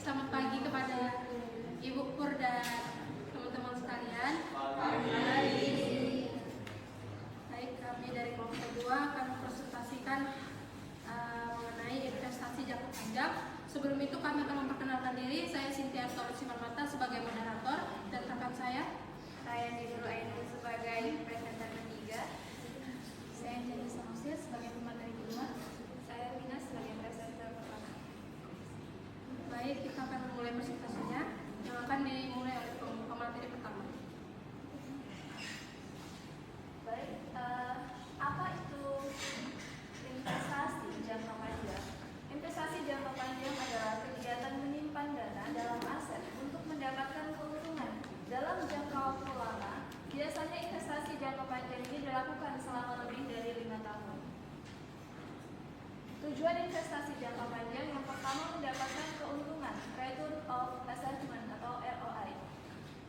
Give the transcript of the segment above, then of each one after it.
Selamat pagi kepada Ibu Pur dan teman-teman sekalian. Baik, kami dari kelompok kedua akan presentasikan mengenai investasi jangka panjang. Sebelum itu kami akan memperkenalkan diri. Saya Cynthia Simarmata sebagai moderator dan rekan saya Nurul Aini sebagai presenter ketiga. Saya Jenny Samosir sebagai pemateri kedua. Saya Mina sebagai presenter pertama. Baik, kita akan memulai presentasinya yang akan dimulai oleh pemateri pertama. Baik, apa itu investasi jangka panjang? Investasi jangka panjang adalah kegiatan menyimpan dana dalam aset untuk mendapatkan keuntungan dalam jangka waktu lama. Biasanya investasi jangka panjang ini dilakukan selama lebih dari 5 tahun. Tujuan investasi jangka panjang yang pertama mendapatkan keuntungan, return of assessment atau ROI.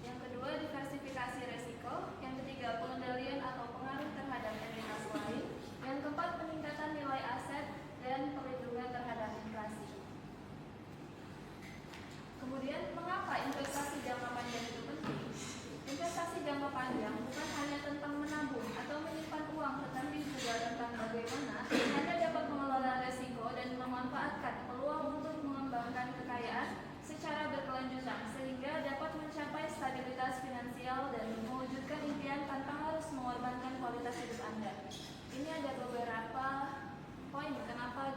Yang kedua, diversifikasi resiko. Yang ketiga, pengendalian atau pengaruh terhadap entitas lain. Yang keempat, peningkatan nilai aset dan perlindungan terhadap inflasi. Kemudian, mengapa investasi jangka panjang itu penting? Investasi jangka panjang bukan hanya tentang menabung atau menyimpan uang, tetapi juga tentang bagaimana Anda dapat mengelola resiko dan memanfaatkan peluang untuk mengembangkan kekayaan secara berkelanjutan sehingga dapat mencapai stabilitas finansial dan mewujudkan impian tanpa harus mengorbankan kualitas hidup Anda. Ini ada beberapa poin kenapa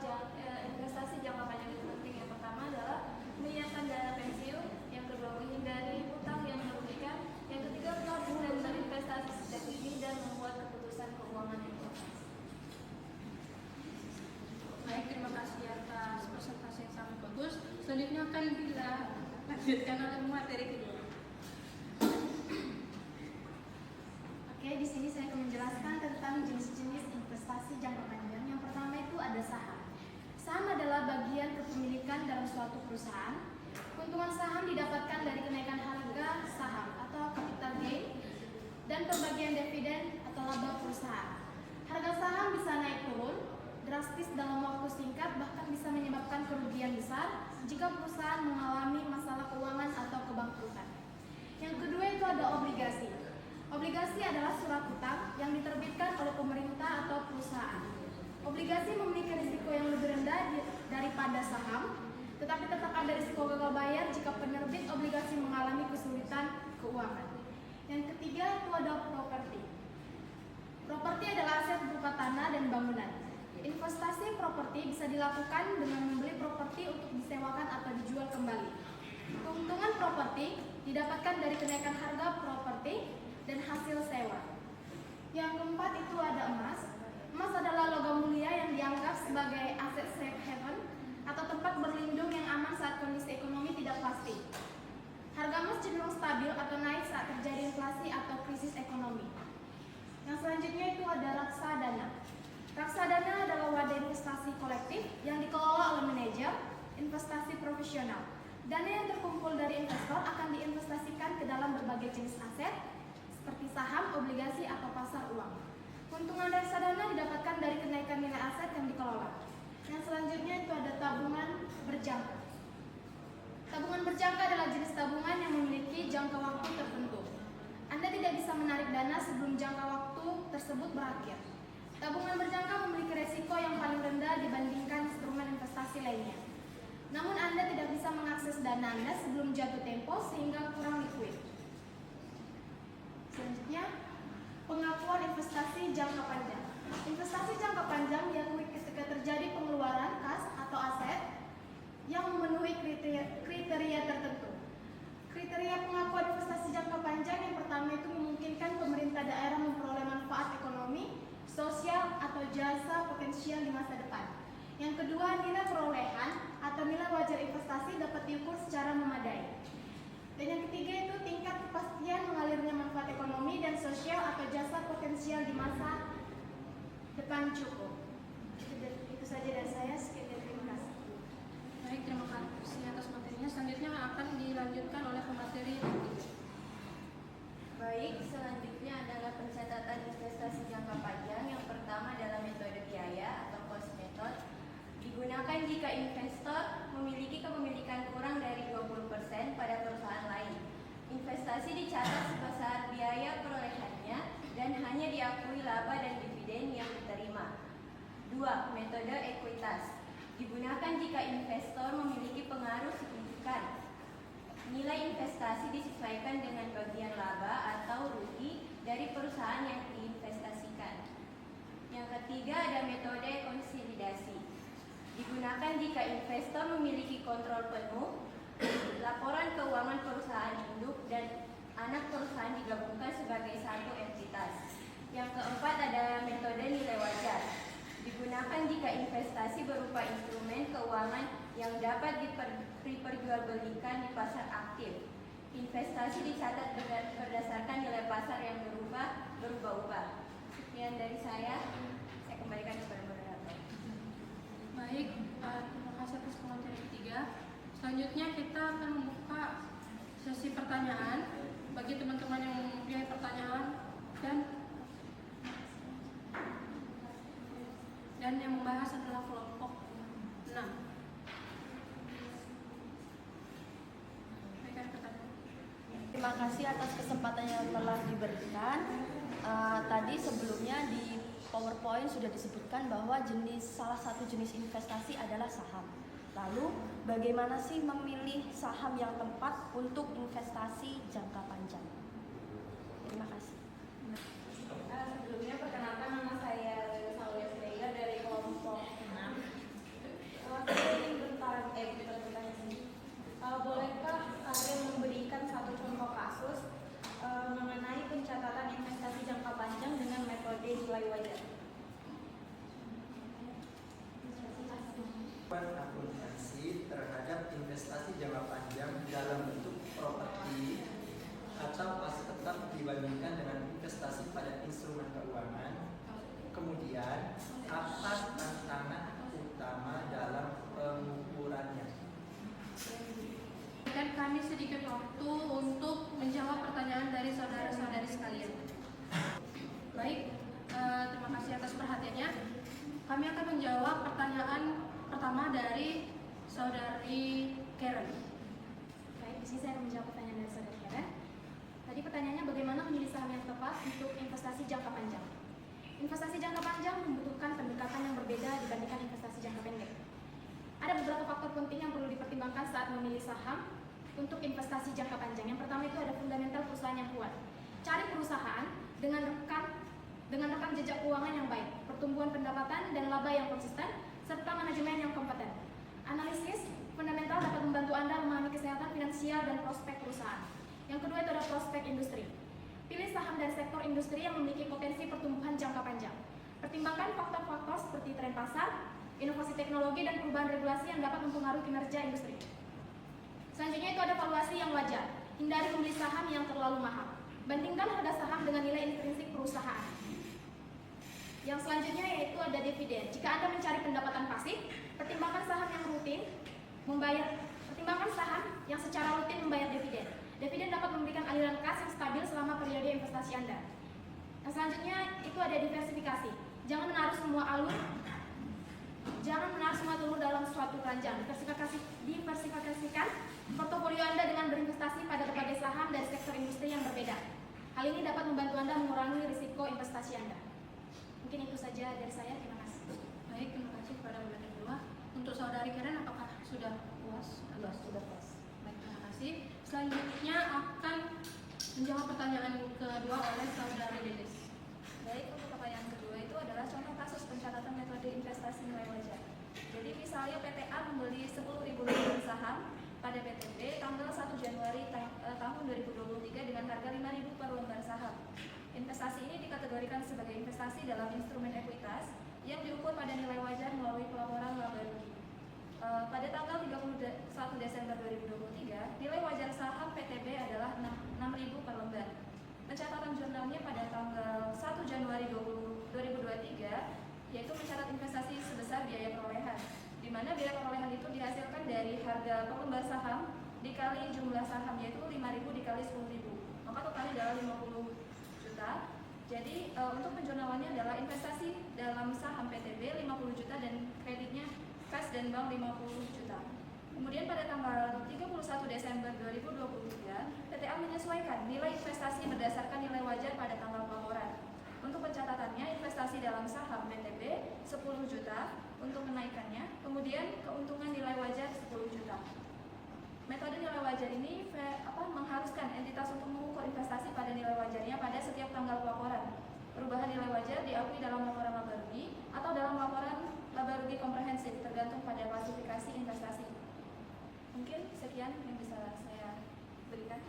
investasi jangka panjang itu penting. Yang pertama adalah menyiapkan dana pensiun, yang kedua menghindari utang yang merugikan, yang ketiga menabung dan berinvestasi sejak dini dan membuat keputusan keuangan yang tepat. Baik, terima kasih atas presentasi yang sangat bagus. Selanjutnya akan dilanjutkan oleh materi kedua. Oke, di sini saya akan menjelaskan tentang jenis-jenis investasi jangka panjang. Yang pertama itu ada saham. Saham adalah bagian kepemilikan dalam suatu perusahaan. Keuntungan saham didapatkan dari kenaikan harga saham atau capital gain dan pembagian dividen atau laba perusahaan. Harga saham bisa naik turun drastis dalam waktu singkat, bahkan bisa menyebabkan kerugian besar jika perusahaan mengalami masalah keuangan atau kebangkrutan. Yang kedua itu ada obligasi. Obligasi adalah surat utang yang diterbitkan oleh pemerintah atau perusahaan. Obligasi memiliki risiko yang lebih rendah daripada saham, tetapi tetap ada risiko gagal bayar jika penerbit obligasi mengalami kesulitan keuangan. Yang ketiga itu ada properti. Properti adalah aset berupa tanah dan bangunan. Investasi properti bisa dilakukan dengan membeli properti untuk disewakan atau dijual kembali. Keuntungan properti didapatkan dari kenaikan harga properti dan hasil sewa. Yang keempat itu ada emas. Emas adalah logam mulia yang dianggap sebagai aset safe haven atau tempat berlindung yang aman saat kondisi ekonomi tidak pasti. Harga emas cenderung stabil atau naik saat terjadi inflasi atau krisis ekonomi. Yang selanjutnya itu ada reksadana. Reksadana adalah wadah investasi kolektif yang dikelola oleh manajer investasi profesional. Dana yang terkumpul dari investor akan diinvestasikan ke dalam berbagai jenis aset seperti saham, obligasi, atau pasar uang. Keuntungan reksadana didapatkan dari kenaikan nilai aset yang dikelola. Yang selanjutnya itu ada tabungan berjangka. Tabungan berjangka adalah jenis tabungan yang memiliki jangka waktu tertentu. Anda tidak bisa menarik dana sebelum jangka waktu tersebut berakhir. Tabungan berjangka memiliki resiko yang paling rendah dibandingkan instrumen investasi lainnya. Namun Anda tidak bisa mengakses dana Anda sebelum jatuh tempo sehingga kurang likuid. Selanjutnya, pengakuan investasi jangka panjang. Investasi jangka panjang diakui ketika terjadi pengeluaran kas atau aset yang memenuhi kriteria tertentu. Kriteria pengakuan investasi jangka panjang yang pertama itu memungkinkan pemerintah daerah memperoleh manfaat ekonomi, sosial, atau jasa potensial di masa depan. Yang kedua, nilai perolehan atau nilai wajar investasi dapat diukur secara memadai. Dan yang ketiga itu tingkat kepastian mengalirnya manfaat ekonomi dan sosial atau jasa potensial di masa depan cukup. Itu saja dari saya. Sekian dan terima kasih. Baik, terima kasih atas materinya. Selanjutnya akan dilanjutkan oleh pemateri ketiga. Baik, selanjutnya adalah pencatatan investasi jangka panjang. Yang pertama adalah metode biaya atau cost method. Digunakan jika investor memiliki kepemilikan kurang dari disesuaikan dengan bagian laba atau rugi dari perusahaan yang diinvestasikan. Yang ketiga ada metode konsolidasi. Digunakan jika investor memiliki kontrol penuh, laporan keuangan perusahaan induk dan anak perusahaan digabungkan sebagai satu entitas. Yang keempat ada metode nilai wajar. Digunakan jika investasi berupa instrumen keuangan yang dapat diperjualbelikan di pasar aktif. Investasi dicatat berdasarkan nilai pasar yang berubah-ubah. Sekian dari saya kembalikan kepada moderator. Baik, terima kasih atas pengajaran ketiga. Selanjutnya kita akan membuka sesi pertanyaan bagi teman-teman yang mempunyai pertanyaan dan yang membahas adalah kelompok 6. Terima kasih atas kesempatan yang telah diberikan. Tadi sebelumnya di PowerPoint sudah disebutkan bahwa salah satu jenis investasi adalah saham. Lalu bagaimana sih memilih saham yang tepat untuk investasi jangka panjang? Terima kasih. Sebelumnya perkenalkan, nama saya Saulia Sregar dari kelompok 6. Saya ingin bertanya sini. Bolehkah kalian memberikan satu contoh kasus mengenai pencatatan investasi jangka panjang dengan metode nilai wajar? Akuntansi terhadap investasi jangka panjang dalam bentuk properti atau aset tetap dibandingkan dengan investasi pada instrumen keuangan. Kemudian, apa tantangan utama dalam pengukurannya? Dan kami sedikit waktu untuk menjawab pertanyaan dari saudara-saudari sekalian. Baik, terima kasih atas perhatiannya. Kami akan menjawab pertanyaan pertama dari saudari Karen. Baik, di sini saya akan menjawab pertanyaan dari saudari Karen. Tadi pertanyaannya bagaimana memilih saham yang tepat untuk investasi jangka panjang. Investasi jangka panjang membutuhkan pendekatan yang berbeda dibandingkan investasi jangka pendek. Ada beberapa faktor penting yang perlu dipertimbangkan saat memilih saham untuk investasi jangka panjang. Yang pertama itu ada fundamental perusahaan yang kuat. Cari perusahaan dengan rekam jejak keuangan yang baik, pertumbuhan pendapatan dan laba yang konsisten, serta manajemen yang kompeten. Analisis fundamental dapat membantu Anda memahami kesehatan finansial dan prospek perusahaan. Yang kedua itu ada prospek industri. Pilih saham dari sektor industri yang memiliki potensi pertumbuhan jangka panjang. Pertimbangkan faktor-faktor seperti tren pasar, inovasi teknologi, dan perubahan regulasi yang dapat mempengaruhi kinerja industri. Selanjutnya itu ada valuasi yang wajar. Hindari membeli saham yang terlalu mahal. Bandingkan harga saham dengan nilai intrinsik perusahaan. Yang selanjutnya yaitu ada dividen. Jika Anda mencari pendapatan pasif, pertimbangkan saham yang secara rutin membayar dividen. Dividen dapat memberikan aliran kas yang stabil selama periode investasi Anda. Yang selanjutnya itu ada diversifikasi. Jangan menaruh semua telur dalam suatu keranjang. Diversifikasikan portofolio Anda dengan berinvestasi pada berbagai saham dari sektor industri yang berbeda. Hal ini dapat membantu Anda mengurangi risiko investasi Anda. Mungkin itu saja dari saya. Terima kasih. Baik, terima kasih kepada moderator kedua. Untuk saudari Karen, apakah sudah puas? Sudah puas. Baik, terima kasih. Selanjutnya akan menjawab pertanyaan kedua oleh saudari Dedes. Baik, untuk pertanyaan kedua itu adalah contoh kasus pencatatan metode investasi nilai wajar. Jadi misalnya PTA membeli 10.000 lembar saham pada PTB tanggal 1 Januari tahun 2023 dengan harga 5.000 per lembar saham. Investasi ini dikategorikan sebagai investasi dalam instrumen ekuitas yang diukur pada nilai wajar melalui pelaporan laba rugi. Pada tanggal 31 Desember 2023, nilai wajar saham PTB adalah 6.000 per lembar. Pencatatan jurnalnya pada tanggal 1 Januari 2023 yaitu mencatat investasi sebesar biaya perolehan, di mana biaya perolehan itu dihasilkan dari harga per lembar saham dikali jumlah saham, yaitu 5.000 dikali 10.000, maka totalnya adalah 50 juta. Jadi untuk penjurnalannya adalah investasi dalam saham PTB 50 juta dan kreditnya kas dan bank 50 juta. Kemudian pada tanggal 31 Desember 2023, PTA menyesuaikan nilai investasi berdasarkan nilai wajar pada tanggal pelaporan. Untuk pencatatannya, investasi dalam saham PTB 10 juta untuk kenaikannya, kemudian keuntungan nilai wajar 10 juta. Metode nilai wajar wajar ini mengharuskan entitas untuk mengukur investasi pada nilai wajarnya pada setiap tanggal pelaporan. Perubahan nilai wajar diakui dalam laporan laba rugi atau dalam laporan laba rugi komprehensif tergantung pada klasifikasi investasi. Mungkin sekian yang bisa saya berikan.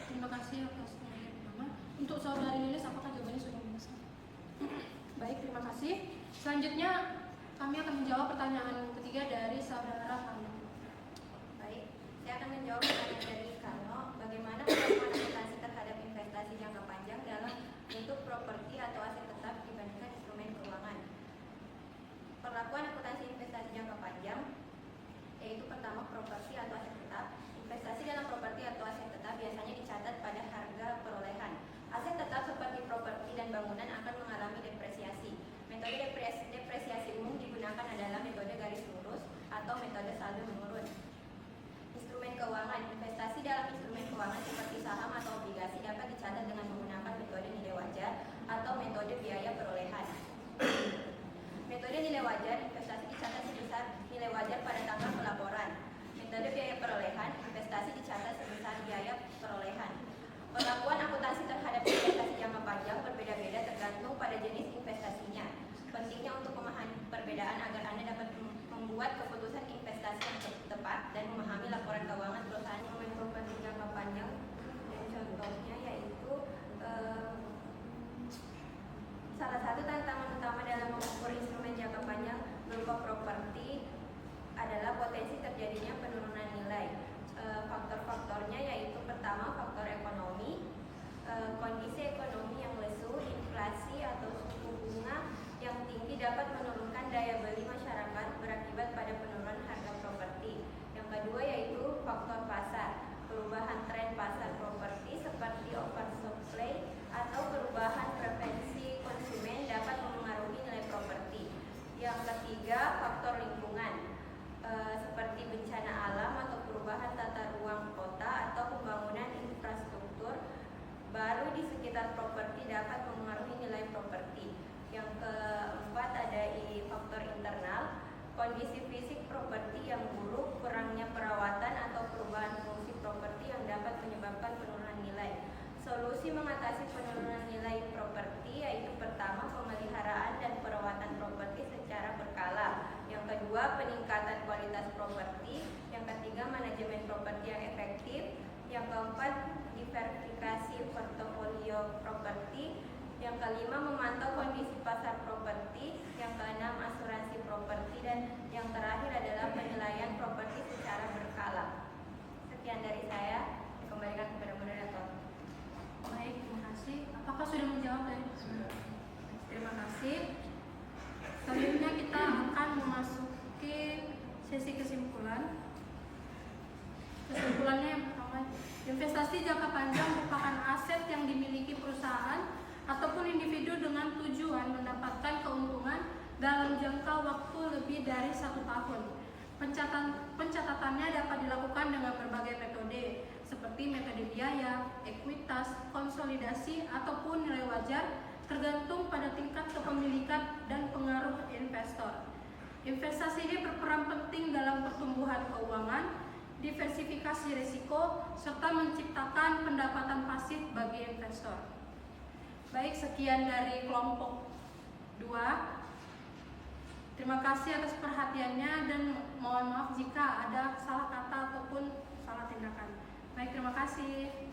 Terima kasih atas penyampaian pertama. Untuk saudari Lilis, apakah jawabannya sudah memenuhi? Baik, terima kasih. Selanjutnya kami akan menjawab pertanyaan ketiga dari saudara Kano. Baik, saya akan menjawab pertanyaan dari Kano. Bagaimana perlakuan akuntansi terhadap investasi jangka panjang dalam bentuk properti atau aset tetap dibandingkan instrumen keuangan? Perlakuan akuntansi investasi jangka panjang yaitu pertama properti atau aset tetap. Investasi dalam properti atau aset tetap biasanya dicatat pada harga perolehan. Aset tetap seperti properti dan bangunan akan mengalami depresiasi. Metode depresiasi umum digunakan adalah metode garis lurus atau metode saldo menurun. Instrumen keuangan. Investasi dalam instrumen keuangan seperti saham atau obligasi dapat dicatat dengan menggunakan metode nilai wajar atau metode biaya perolehan. Metode nilai wajar, investasi dicatat sebesar nilai wajar pada tanggal pelaporan. Metode biaya perolehan, investasi dicatat sebesar biaya perolehan. Perlakuan akuntansi terhadap investasi jangka panjang berbeda-beda tergantung pada jenis investasinya. Pentingnya untuk memahami perbedaan agar Anda dapat membuat keputusan investasi yang tepat dan memahami laporan keuangan perusahaan instrumen properti jangka panjang. Dan contohnya yaitu salah satu tantangan utama dalam mengukur instrumen jangka panjang berupa properti adalah potensi terjadinya penurunan nilai. Faktor-faktornya yaitu pertama faktor ekonomi, kondisi ekonomi yang lesu, inflasi atau suku bunga yang tinggi dapat menurunkan daya beli masyarakat berakibat pada penurunan harga properti. Yang kedua yaitu faktor pasar, perubahan tren pasar properti seperti oversupply atau perubahan preferensi konsumen dapat memengaruhi nilai properti. Yang ketiga faktor lingkungan, seperti bencana alam atau perubahan tata ruang kota atau pembangunan infrastruktur baru di sekitar properti dapat memengaruhi nilai properti. Yang keempat ada faktor internal, kondisi fisik properti yang buruk, kurangnya perawatan atau perubahan fungsi properti yang dapat menyebabkan penurunan nilai. Solusi mengatasi penurunan nilai properti yaitu pertama pemeliharaan dan perawatan properti secara berkala. Yang kedua peningkatan kualitas properti. Yang ketiga manajemen properti yang efektif. Yang keempat diversifikasi portofolio properti. Yang kelima memantau kondisi pasar properti. Yang keenam asuransi properti dan yang terakhir adalah penilaian properti secara berkala. Sekian dari saya. Dikembalikan kepada moderator. Baik, terima kasih. Apakah sudah menjawab dari? Terima kasih. Selanjutnya kita akan memasuki sesi kesimpulan. Kesimpulannya yang pertama, investasi jangka panjang merupakan aset yang dimiliki perusahaan ataupun individu dengan tujuan mendapatkan keuntungan dalam jangka waktu lebih dari 1 tahun. Pencatatannya dapat dilakukan dengan berbagai metode seperti metode biaya, ekuitas, konsolidasi, ataupun nilai wajar tergantung pada tingkat kepemilikan dan pengaruh investor. Investasi ini berperan penting dalam pertumbuhan keuangan, diversifikasi risiko, serta menciptakan pendapatan pasif bagi investor. Baik, sekian dari kelompok 2. Terima kasih atas perhatiannya dan mohon maaf jika ada salah kata ataupun salah tindakan. Baik, terima kasih.